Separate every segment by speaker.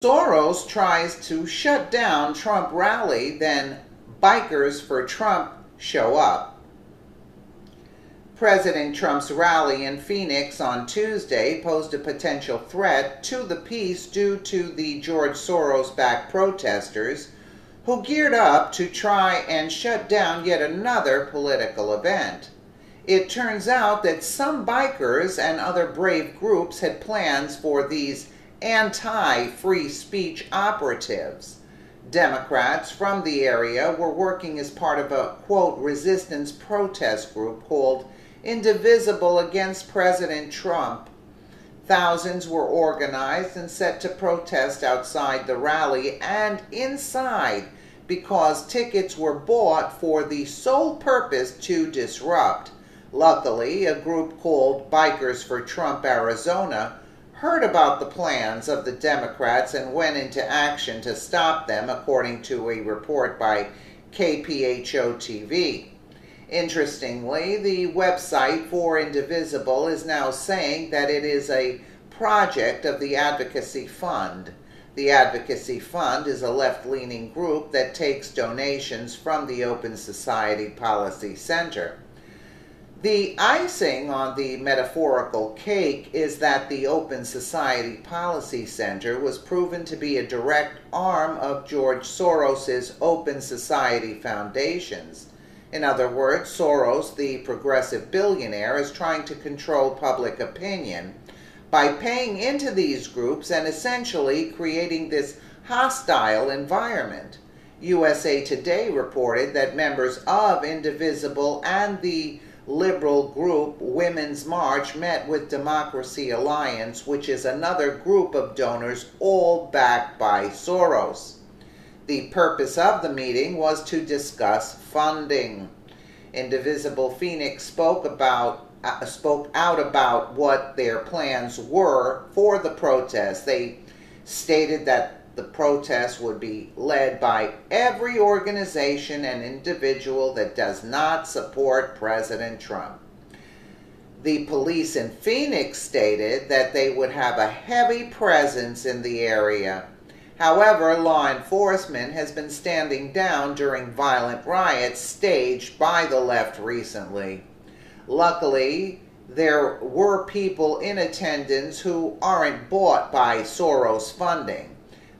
Speaker 1: Soros tries to shut down Trump rally, then bikers for Trump show up. President Trump's rally in Phoenix on Tuesday posed a potential threat to the peace due to the George Soros-backed protesters who geared up to try and shut down yet another political event. It turns out that some bikers and other brave groups had plans for these anti-free speech operatives. Democrats from the area were working as part of a, quote, resistance protest group called Indivisible Against President Trump. Thousands were organized and set to protest outside the rally and inside because tickets were bought for the sole purpose to disrupt. Luckily, a group called Bikers for Trump Arizona heard about the plans of the Democrats and went into action to stop them, according to a report by KPHO-TV. Interestingly, the website for Indivisible is now saying that it is a project of the Advocacy Fund. The Advocacy Fund is a left-leaning group that takes donations from the Open Society Policy Center. The icing on the metaphorical cake is that the Open Society Policy Center was proven to be a direct arm of George Soros's Open Society Foundations. In other words, Soros, the progressive billionaire, is trying to control public opinion by paying into these groups and essentially creating this hostile environment. USA Today reported that members of Indivisible and the liberal group Women's March met with Democracy Alliance, which is another group of donors all backed by Soros. The purpose of the meeting was to discuss funding. Indivisible Phoenix spoke out about what their plans were for the protest. They stated that the protest would be led by every organization and individual that does not support President Trump. The police in Phoenix stated that they would have a heavy presence in the area. However, law enforcement has been standing down during violent riots staged by the left recently. Luckily, there were people in attendance who aren't bought by Soros funding.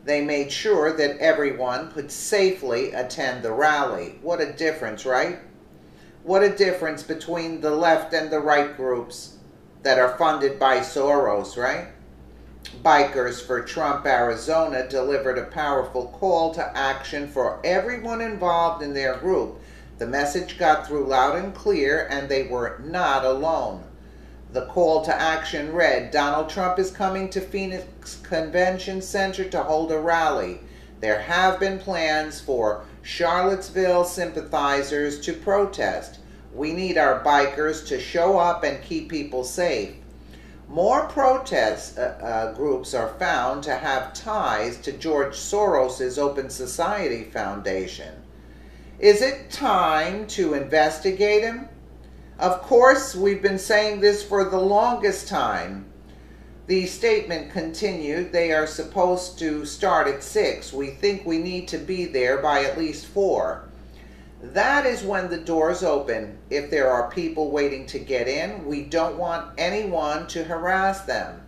Speaker 1: They made sure that everyone could safely attend the rally. What a difference, right? What a difference between the left and the right groups that are funded by Soros, right? Bikers for Trump Arizona delivered a powerful call to action for everyone involved in their group. The message got through loud and clear, and they were not alone. The call to action read, Donald Trump is coming to Phoenix Convention Center to hold a rally. There have been plans for Charlottesville sympathizers to protest. We need our bikers to show up and keep people safe. More protest groups are found to have ties to George Soros's Open Society Foundation. Is it time to investigate him? Of course, we've been saying this for the longest time. The statement continued, they are supposed to start at 6. We think we need to be there by at least 4. That is when the doors open. If there are people waiting to get in, we don't want anyone to harass them.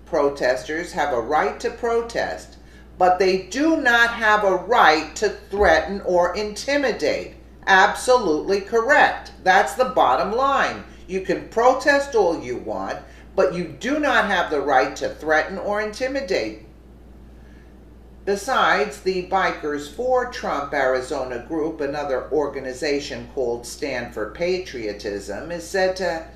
Speaker 1: Protesters have a right to protest, but they do not have a right to threaten or intimidate. Absolutely correct. That's the bottom line. You can protest all you want, but you do not have the right to threaten or intimidate. Besides, the Bikers for Trump Arizona group, another organization called Stand for Patriotism, is said to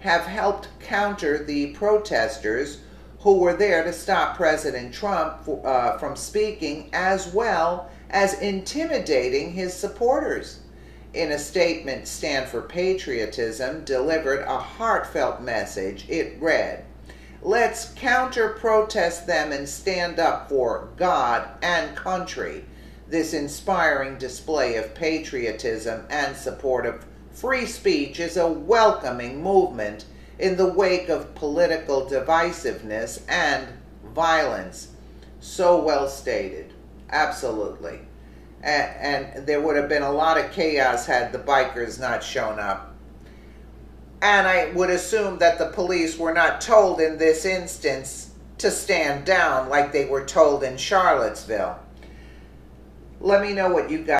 Speaker 1: have helped counter the protesters who were there to stop President Trump from speaking, as well as intimidating his supporters. In a statement, Stand for Patriotism delivered a heartfelt message. It read, let's counter-protest them and stand up for God and country. This inspiring display of patriotism and support of free speech is a welcoming movement in the wake of political divisiveness and violence. So well stated. Absolutely. And there would have been a lot of chaos had the bikers not shown up. And I would assume that the police were not told in this instance to stand down like they were told in Charlottesville. Let me know what you guys